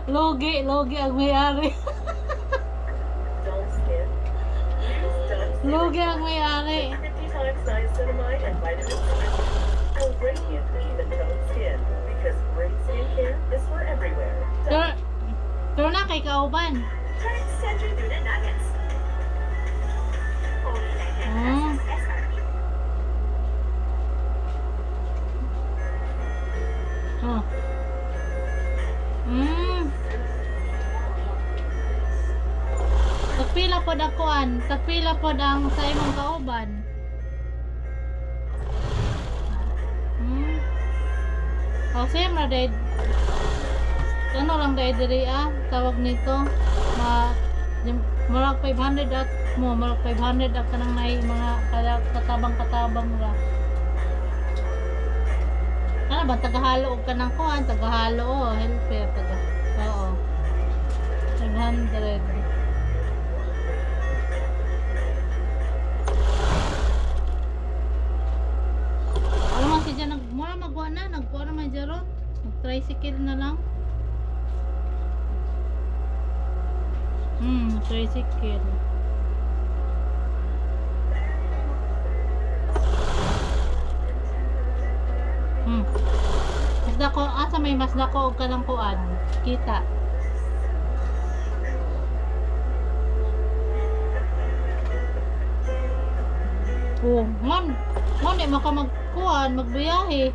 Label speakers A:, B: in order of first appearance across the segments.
A: Logi ang may-ari.
B: Dull skin. Use Dove Skin
A: Logi ang may-ari.
B: 50 times niacinamide and vitamin C. So radiant, even toned skin. Because great skincare is for everywhere.
A: Pero na kay kauban.
B: Turn Century Tuna Nuggets. Only 99 pesos SRP.
A: Oh. Tagpila pod akuan, tagpila pod ang sa imong kauban. O same na dahil ano lang dahil diri tawag nito marag 500 at mo marag 500 at kanang may mga katabang ra. Ano ba tagahalo og kanang kuan, tagahalo helper taga. Oo. 500. Ano man si dyan mura magwa na nagkuha na may jaron nag-tricycle na lang tricycle mas dako asa may mas dako og kanang kuan kita man di maka magkuhan, magbiyahe.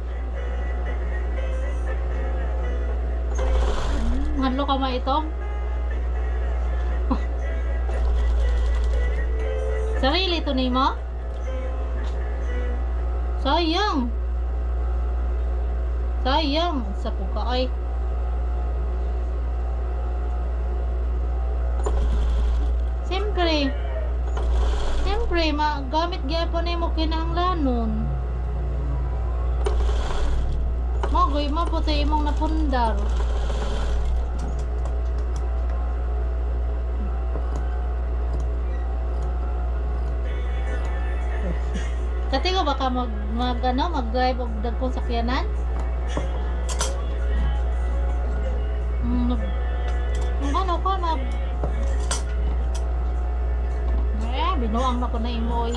A: Hadlo ka ma ito? Sarili to ni mo? Sayang sa puka ay siyempre magamit gyapon ni mo kinahanglanon magoy po sa imong napundar katigo baka mag-drive og dagkong sakyanan ano ka binuang na ko na imoy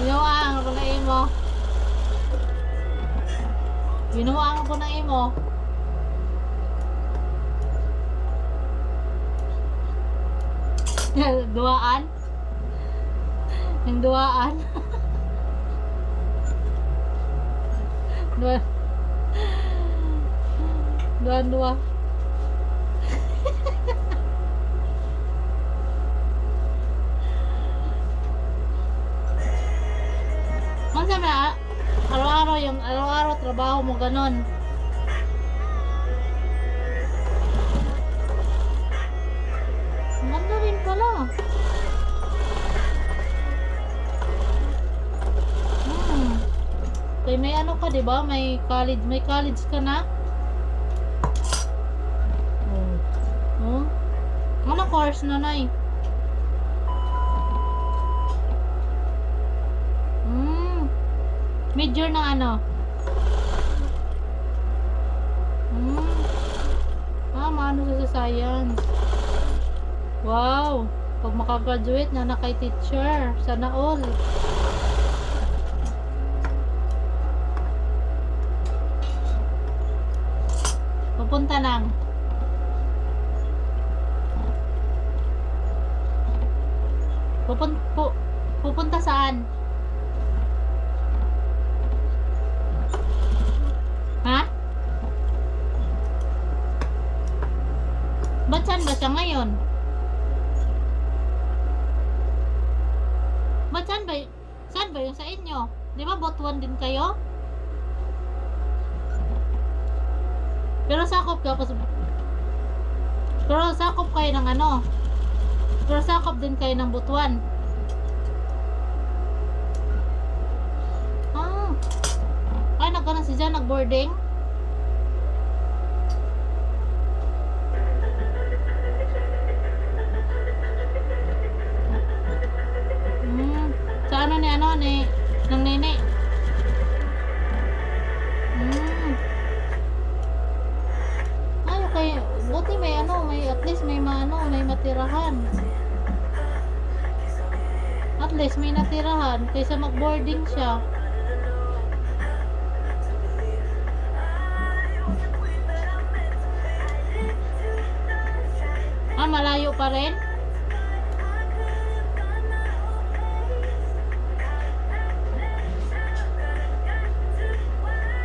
A: binuang ko na imo binuang ko na imo duaan yung duaan dua Mansa na araw-araw trabaho mo ganon. Ganda rin pala. Kaya may ano ka, 'di ba? May college ka na. Ano course na nay? Major na ano? Maano sa science. Wow! Pag makagraduate na kay teacher, sana all. Pupunta nang. Pupunta saan? Ha? Ba't saan ba siya ngayon? Ba't saan ba yung sa inyo? Di ba Botuan din kayo? Pero sakop kayo ng ano? Pero sakop din kayo ng Butuan. Ay, nagkaroon si Jan, nag-boarding. Sa ano ni, ng nene. tirahan. At least may natirahan kaysa mag-boarding siya. Ah, malayo pa rin?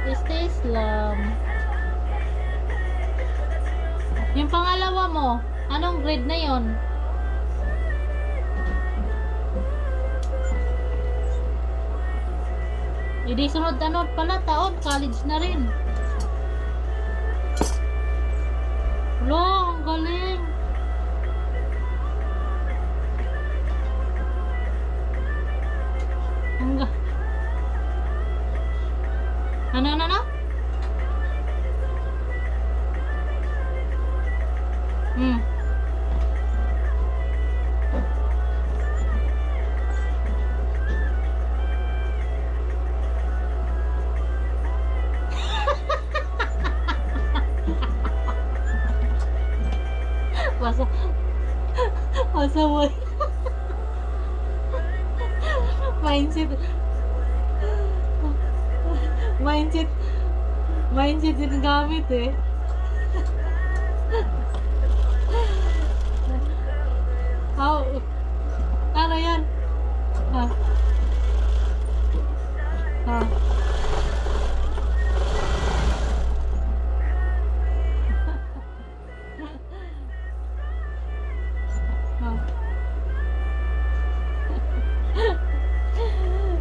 A: Stays lang. Yung pangalawa mo, anong grade na yon? Hindi sunod ano pala taon, college na rin. Lo, ang galing. Ano? Hmm. Masa boy. Mindset. Mindset din gamit eh. How? Ano yan? Ah. Ah.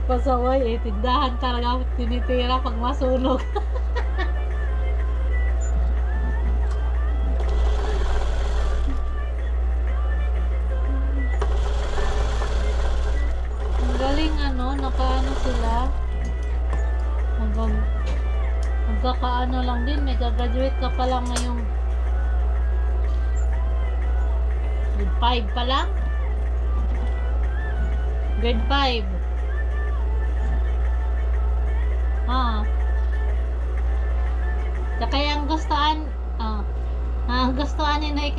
A: Pasaway eh, tindahan talaga tinitira pag masunog. Ang galing ano, nakaano sila. Magkakaano lang din, may gagraduate ka pa lang ngayong grade 5 pa lang? Grade 5. Ah. Kaya ang gustuan ang gustuan ni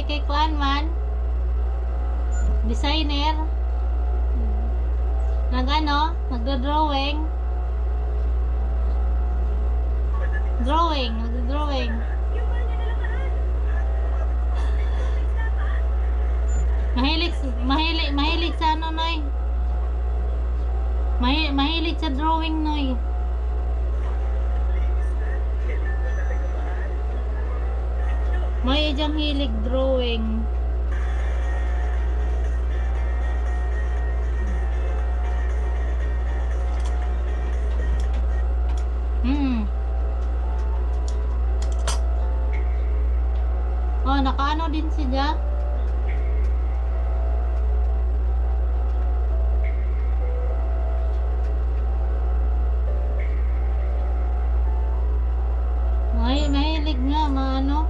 A: kay kuan man designer nagdo-drawing nagdo-drawing mahilig sa ano noy. Mahilig sa drawing noy. May ijang hilig drawing. Oh, nakaano din siya. Mahilig nga, maano.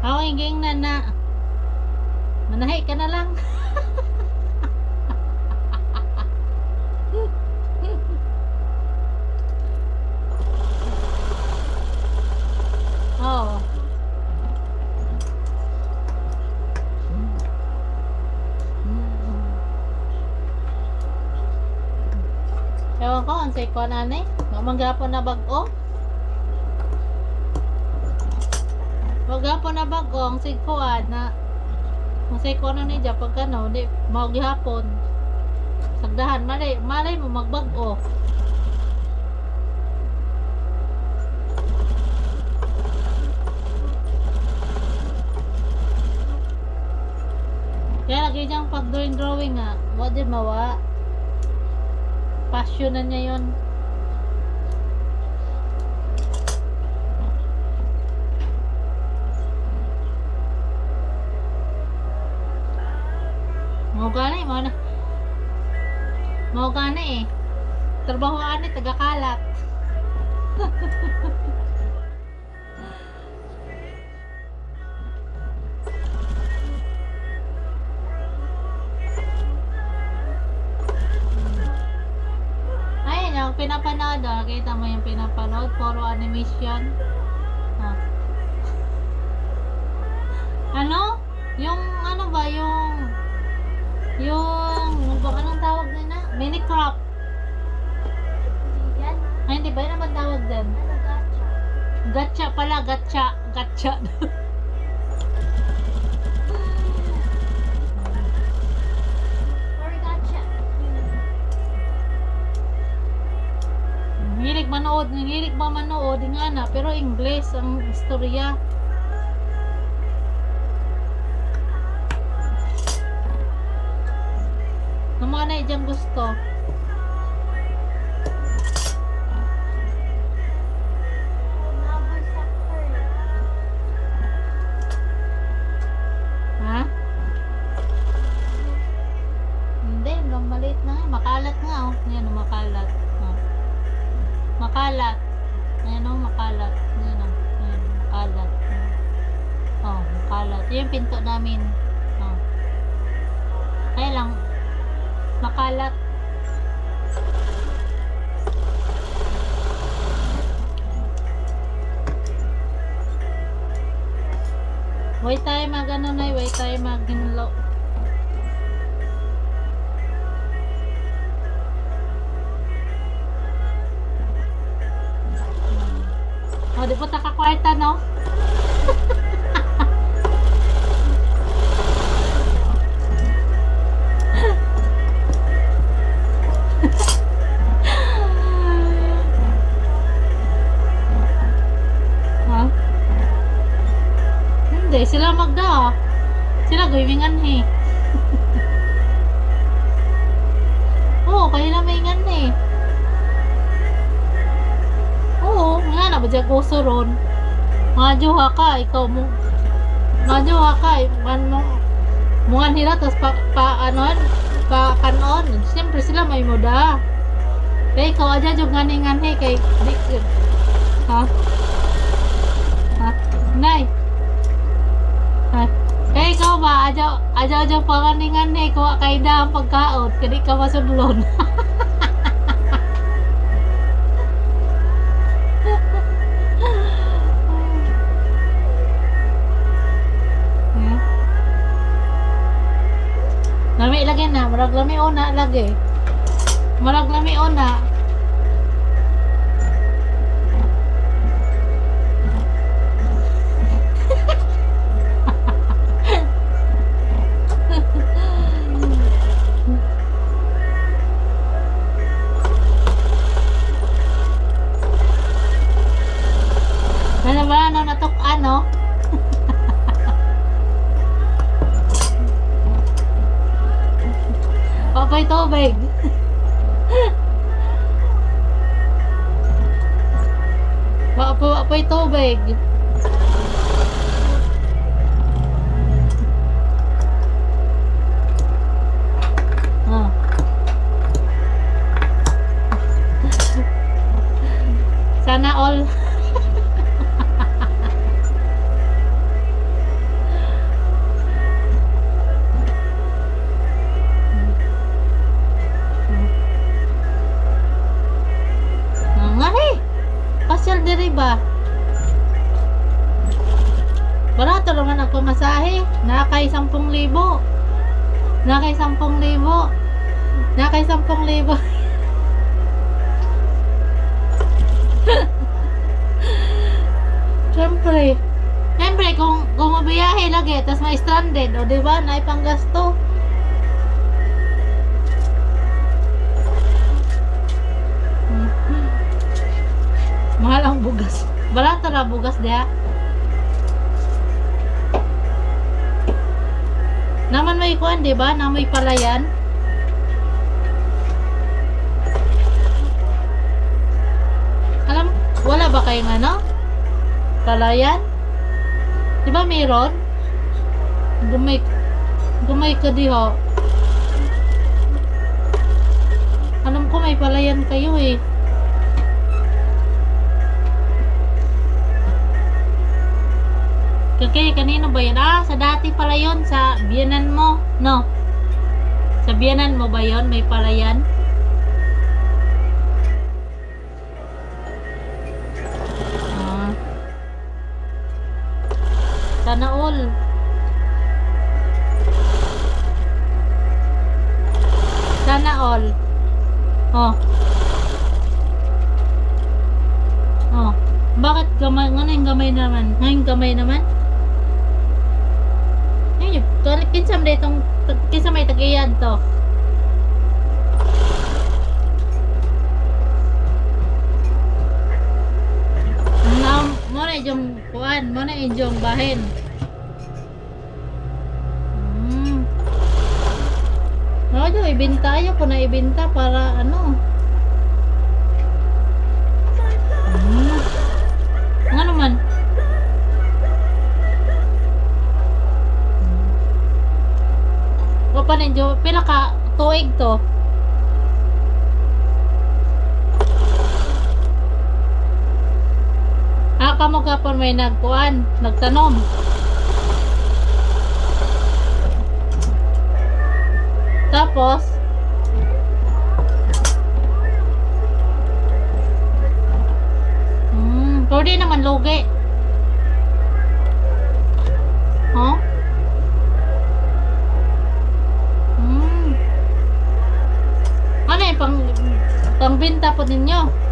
A: Ako hinging na manahi ka na lang. Oh. Ewan ko, ang say ko nanay. Mamanggapon na bag-o. Maghapon na bag-o, ang say ko na ang say ko ni dya pag ano, di maghapon. Sagdahan, malay mo magbag-o. Kaya lagi diyang pag-drawing nga, wala din mawa. Passion na niya yun. Mau gana eh. Trabahoan eh, tagakalat. Ayun yung pinapanood. Kita mo yung pinapanood. Puro animation. mini crop.
C: Yan.
A: Ay, hindi ba yun naman tawag dyan?
C: Ano gacha?
A: Gatcha pala, gatcha. Gatcha.
C: Or gacha.
A: Hilig ba manood, nga na, pero English ang istorya. Naman na dyan gusto.
C: Number sector.
A: Ha? Hindi, maliit na nga. Makalat nga, oh. Yan, oh, makalat. Oh. Makalat. Ayan, oh, makalat. Ayan, oh. Ayan, makalat. Oh, makalat. Yan yung pinto namin. Oh. Kaya lang, makalat. Way tayo mag ano na, way tayo mag ginlo. O, di po taka-kwarta, no? Ha? Hindi, sila magda. Sila gamingan eh. Oo, kayo na maingan eh. Oo, nga na ba dyan gusto ron? Madyo ka, ikaw mo. Madyo ka, mungan nila, tapos pa kanon. Siyempre sila may muda. Kaya ikaw aja yung ngani-ngani kay di. Ha? Ha? Nay. Ha? Kaya ikaw ba, aja pa ngani-ngani, kuha kay da ang pagkaon, kaya di ka masudlon. Lami lagi na, marag lami una lagi. Marag lami una. Ano ba? Ano natok ano? Papay tubig. Papay tubig. Oh. Sana all. Pasyal diri ba? Barato naman ang pamasahe. Nakay 10,000. Nakay 10,000. Nakay 10,000. Siyempre kung mabiyahe lagi tapos may stranded, o diba, na ipanggasto. Mahal ang bugas. Barato na bugas diha. Naman may kuan, di ba? Na may palayan. Alam, wala ba kayong ano? Palayan? Di ba mayroon? Gumay ka diho. Alam ko may palayan kayo eh. Kaya kanino ba yun? Ah, sa dati pala yun. Sa biyanan mo. No. Sa biyanan mo ba yun? May palayan? Ah. Sana all. Sana all. Oh. Oh. Bakit gamay? Ano yung gamay naman? Ngayong gamay naman? Ayun, kinsa may itong, kinsa may tag-iyan to. Mo na yung kuan, mo na yung bahin. No, ibenta ayo ko na ibenta para ano. Nga naman. O pa ninyo, pila ka tuig to? Kamo kapon may nagkuan, nagtanom. Tapos pwede naman lugi. Huh? Ano yung pangbenta po ninyo?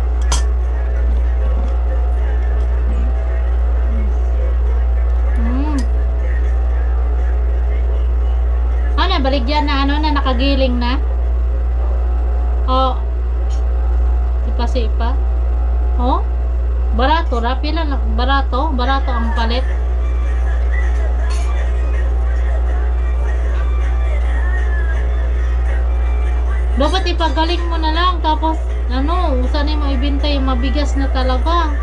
A: Baligyan na ano na nakagiling na. Oh. Sipa-sipa. Oh. Barato, pila na barato ang palit. Dapat ipagaling mo na lang tapos ano, saan mo ibenta yung mabigas na talaga.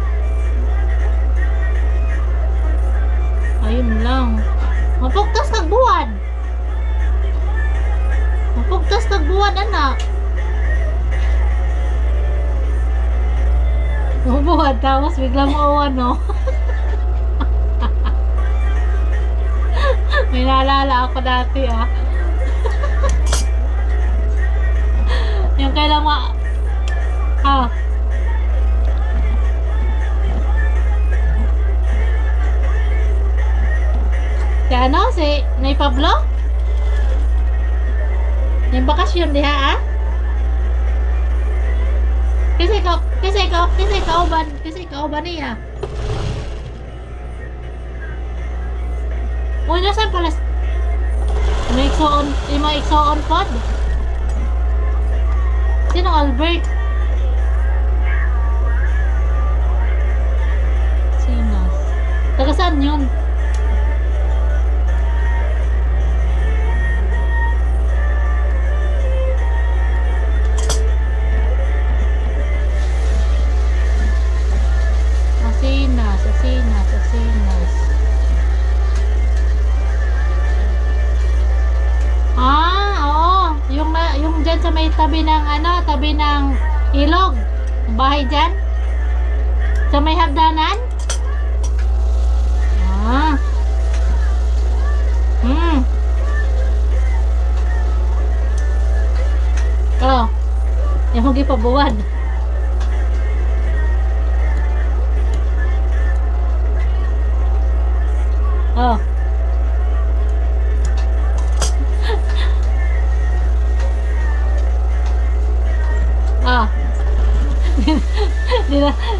A: Ayun lang. Mapugtas kag buwan. Mapugtas kag buwan, anak. Buwan, tapos biglang mauwan, no? May naalala ako dati, ah. Yung kailang si ano, si Nay Pablo? Yung bakasyon diha, ah? Kasi kauban niya. Una saan pala? May iksoon pod? Sino Albert? Sinas. Taga saan yun? Asinas. Oo. Yung dyan sa may tabi ng ilog. Bahay dyan. Sa may hagdanan. Oh. Yung hugi pa buwan. Oh.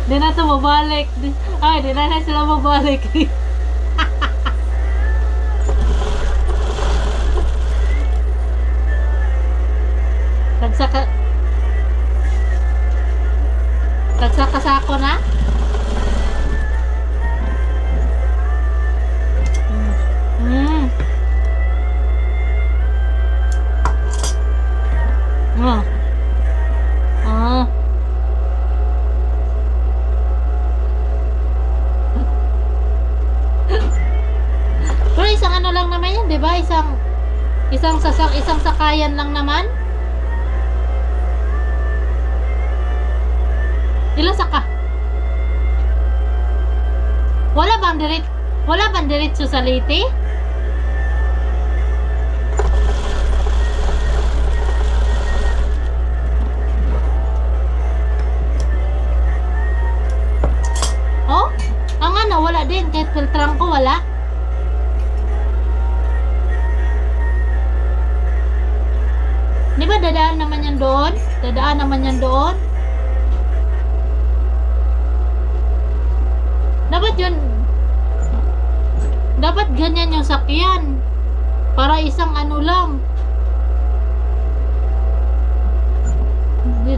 A: Di na ito mabalik. Ay, di na sila mabalik. Tagsaka-sako na? Pero isang ano lang naman yan, 'di ba? Isang sakayan lang naman. Ilang saka? Wala bang diretso sa Leyte? Oh? Ang ano, wala din. Kahit filtran ko, wala. Di Di ba dadaan naman yan doon? Dadaan naman yan doon? Dapat yun, dapat ganyan yung sakyan. Para isang ano lang.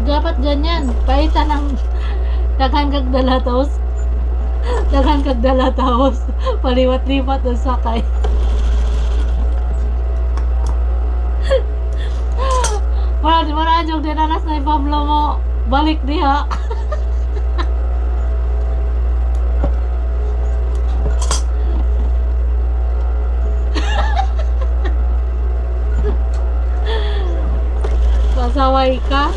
A: Dapat ganyan. Paitan ng daghan kag dalataos. Daghan kag dalataos. Paliwat-liwat ang sakay. Wala yung dinanas na ipablo mo. Balik diha. Pasaway ka.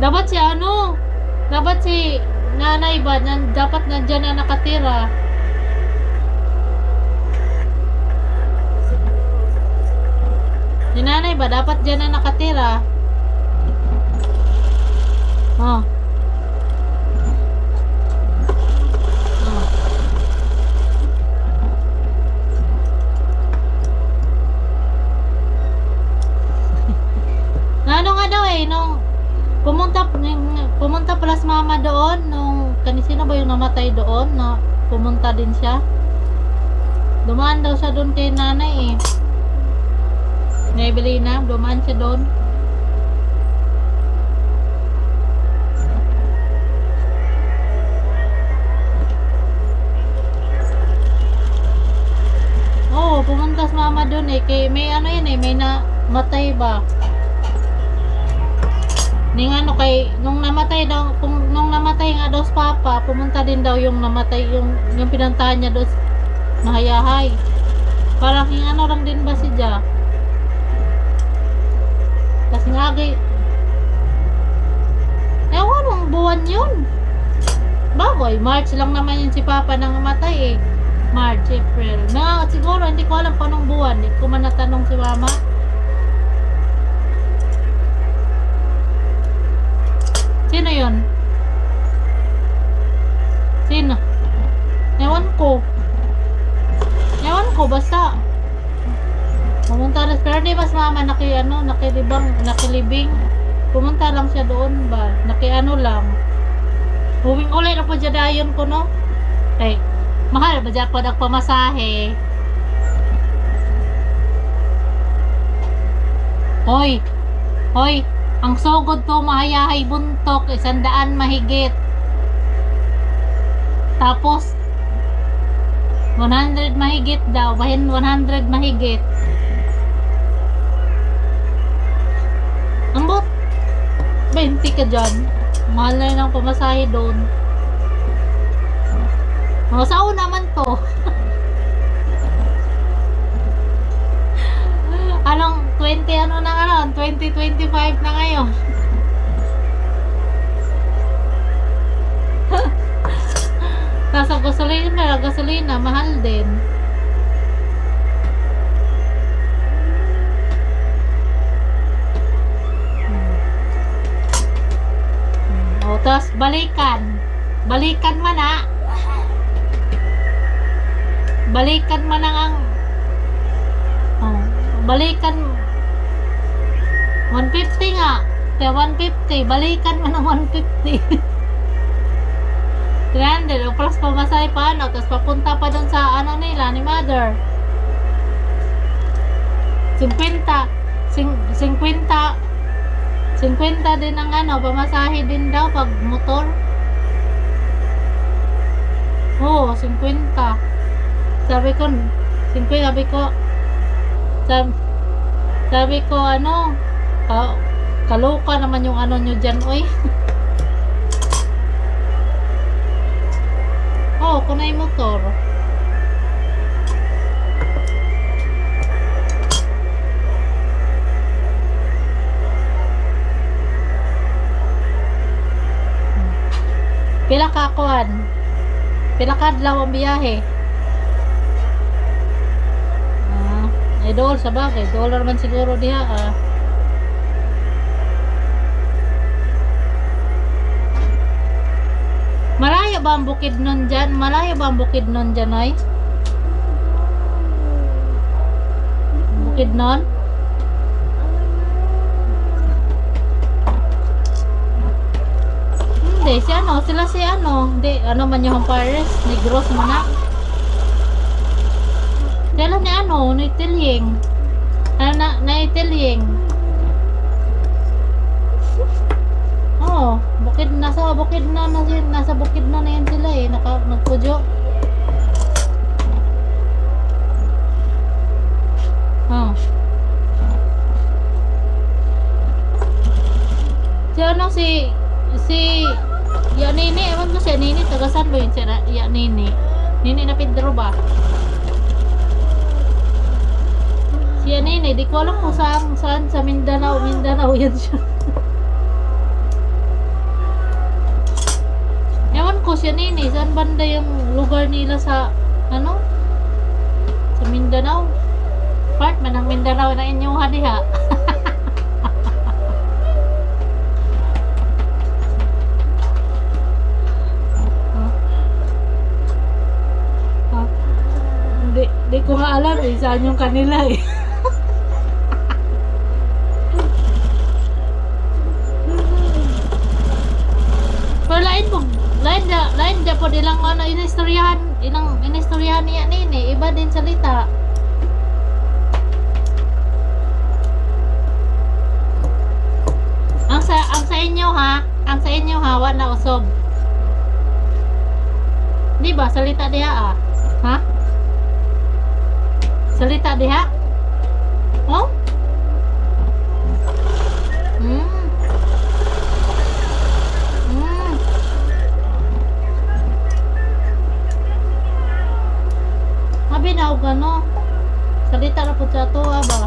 A: Dapat si ano? Dapat si nanay ba? Dapat nandyan na nakatira. Si nanay ba? Dapat dyan na nakatira. Oh. Ano nga daw eh, nung pumunta pala si mama doon, nung kanisino ba yung namatay doon, na pumunta din siya. Dumaan daw siya doon kay nanay eh. Ni Evelina, dumaan siya doon. Oo, pumunta si mama doon eh, kay may ano yun eh, may namatay ba? Ning ano kay nung namatay daw, nung namatay nga daw si Papa, pumunta din daw yung namatay, yung pinantahan niya doon mahayahay. Parang yung ano lang din ba si Ja? Kasi nga agay, ewan nung buwan yun. Baboy, March lang naman yun si Papa nang namatay eh. March, April. Siguro hindi ko alam kung anong buwan. Hindi ko man natanong si Mama. Sino yun? Sino? Ewan ko. Basta pumunta na, pero di ba si Mama nakilibing. Pumunta lang siya doon ba? Lang. Huwing ulit na po dyan dayon ko, no? Okay. Mahal ba dyan po nagpamasahe? Hoy, ang sugod to mahayahay buntok, 100 mahigit. Tapos 100 mahigit daw, bahin 100 mahigit. Ang bot 20 ka dyan. Mahal na yun ang pamasahe doon. Sao naman to? Anong 2025 na ngayon? Nasa gasolina, mahal din. Tapos balikan man na. Balikan man ang balikan 150 nga. Kaya 150, balikan man ang 150. 300 plus pamasahe pa ano, tapos papunta pa doon sa ano nila ni Mother. 50 din ang ano, pamasahe din daw pag motor. Oo, 50. Sabi ko ano, kaloka naman yung ano nyo dyan, oy. Oo, kunay motor. Pila kadlaw ang biyahe. Idol sa bagay, dollar man siguro diha Malayo ba ang bukid nun dyan? Ay? Bukidnon? Hindi, si ano, sila si ano, hindi, ano man yung Paris, Negros man na. Sila ni ano, ni Tilying. Na Tilying. Oh, nasa Bukidnon na yun, nasa Bukidnon na yan sila eh, nagpudyo. Oh. Si ano, si Nini, ewan ko si Nini, tagasan ba yun si Nini? Nini na Pedro ba? Si Nini, di ko alam kung saan sa Mindanao yan siya. Ewan ko si Nini, saan banda yung lugar nila sa, ano? Sa Mindanao. Part man ng Mindanao na inyong hadiha. Di ko nga alam eh, saan yung kanila eh. Pero lain dyan po nilang ano, inistoryahan niya nini, iba din salita. Ang sa inyo ha, wala usob. Di ba, salita diha ah? Ha? Salita diha? Oh? Habi na og ano? Salita na po sa to ba?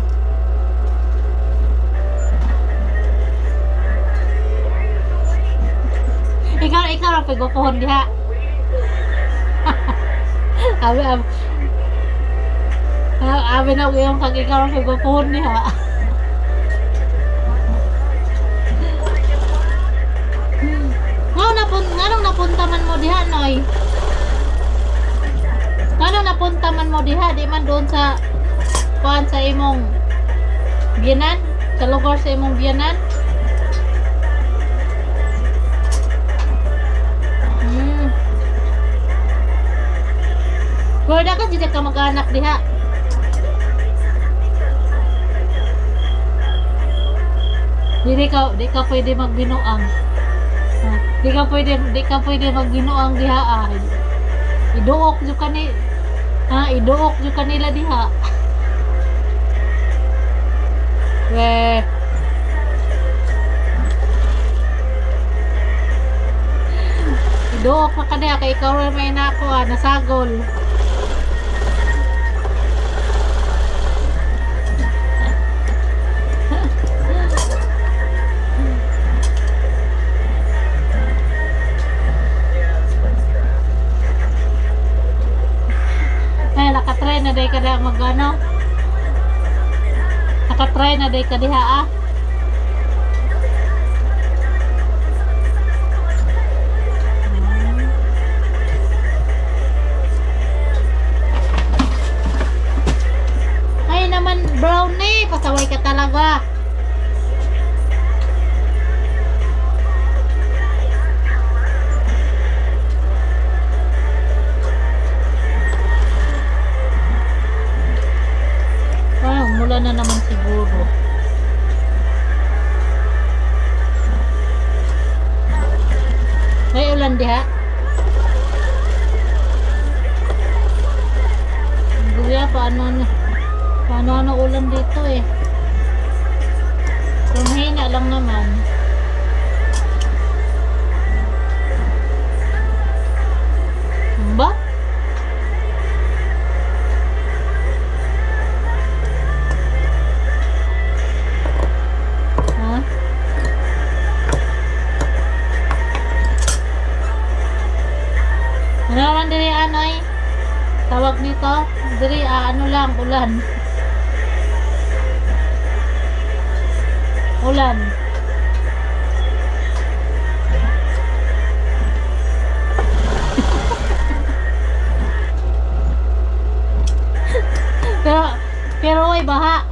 A: Ikaw ra pagkukuhon diha. Abi na yung kag ikaw ra pagkukuhon diha. Nganong napunta man mo diha, Noy? Nganong napunta man mo diha, di man doon sa kuan sa imong biyanan? Sa lugar sa imong biyanan? Wala ka dito ka mag-anak diha. Di ka pwede magbinuang. Di ka pwede magbinuang diha ah. Iduok jud iduok jud kanila diha. We. Iduok ka diha kay ikaw ra may nako nasagol. Nakatry na day ka na mag-ano? Nakatry na day ka diha ah? Ay naman brownie, pasaway ka talaga. Mula na naman siguro. May ulan diha? Guya, paano ulan dito eh. So, mahina lang naman. Ba? Ano naman diri anoy? Tawag nito? Diri ano lang, ulan. Ulan. pero oy baha.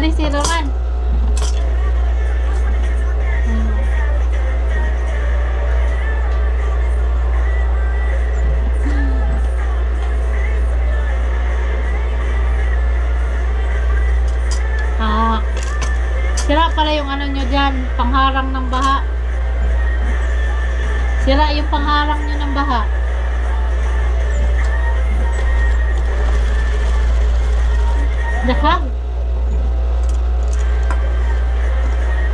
A: Dali si Roman. Ah, sira pala yung ano nyo dyan, pangharang ng baha. Sira yung pangharang nyo ng baha. Dahag.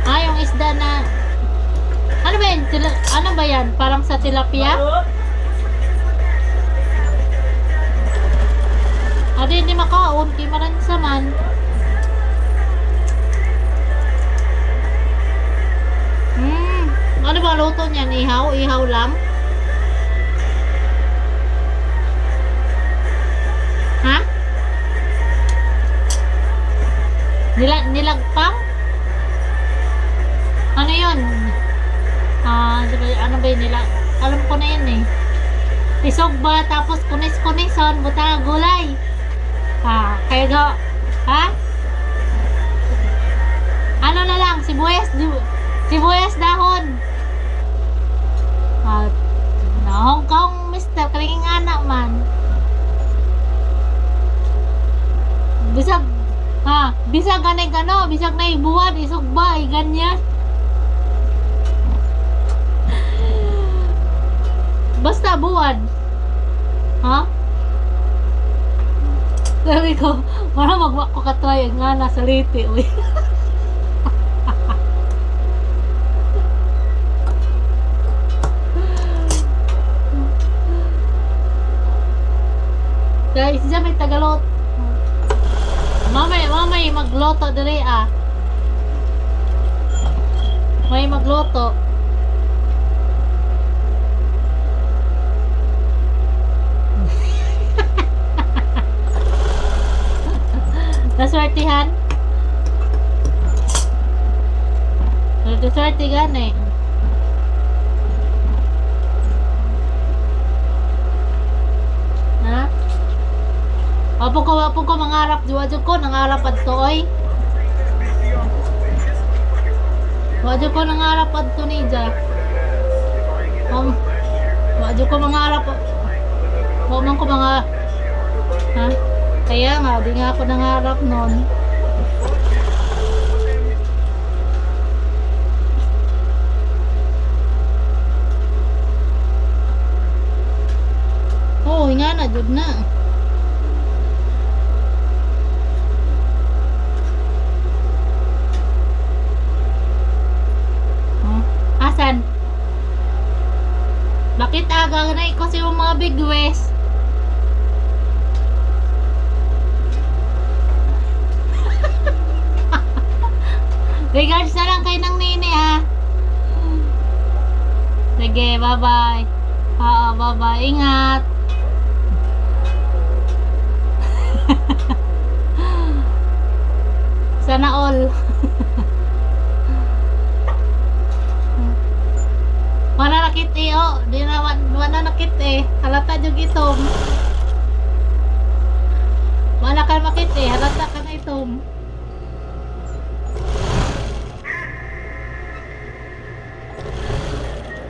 A: Ah, yung isda na ano ba yan? Ano ba yan? Parang sa tilapia? Adi, hindi makaon. Kaya maraming saman. Ano ba luto niyan? Ihaw? Ihaw lang? Ha? Nilagpang? Ano yun? Ano ba yun nila? Alam ko na yun eh. Isog ba? Tapos kunis-kunison. Buta gulay. Kaya go. Ha? Ano na lang? Sibuyas dahon. Na Hong Kong, mister. Kalinging anak man. Bisag ganay gano, bisag na ibuwan, isog ba, ganyan. Basta buwan. Ha? Sabi ko, para magwak ko katry ang nga nasa liti, uy. Guys, siya may tagalot. Mamay magloto diri May magloto. Naswertihan? Naswerte gani. Ha? Apo ko mangarap diwadyo ko nangarap adto oy. Wadyo ko nangarap adto ni ja. Wadyo ko mangarap. Wa man ko mga ha? Kaya nga di nga ako nangarap noon. Oh, nga na jud na. Asan? Bakit aga na kasi yung mga big west? Regards na lang kay ng nini ha. Sige, bye-bye. Oo, bye-bye. Ingat. Sana all. Mananakit eh, oh. Di na mananakit eh. Halata yung itom. Wala ka makit eh. Halata ka na itom.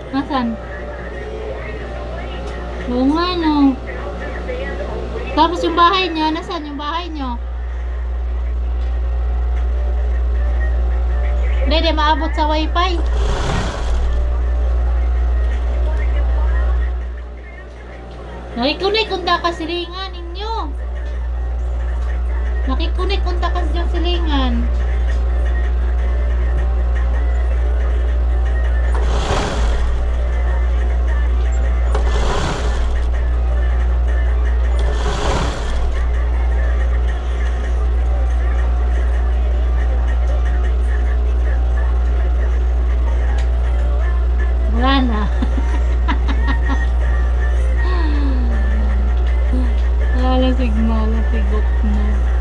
A: Nasaan? Oo nga no. Tapos yung bahay nyo, nasaan yung bahay nyo? Hindi, maabot sa wifi. Nakikunik unta ka silingan ninyo. Nakikunik unta ka siyang silingan. Wala na. Wala signal, napigot na.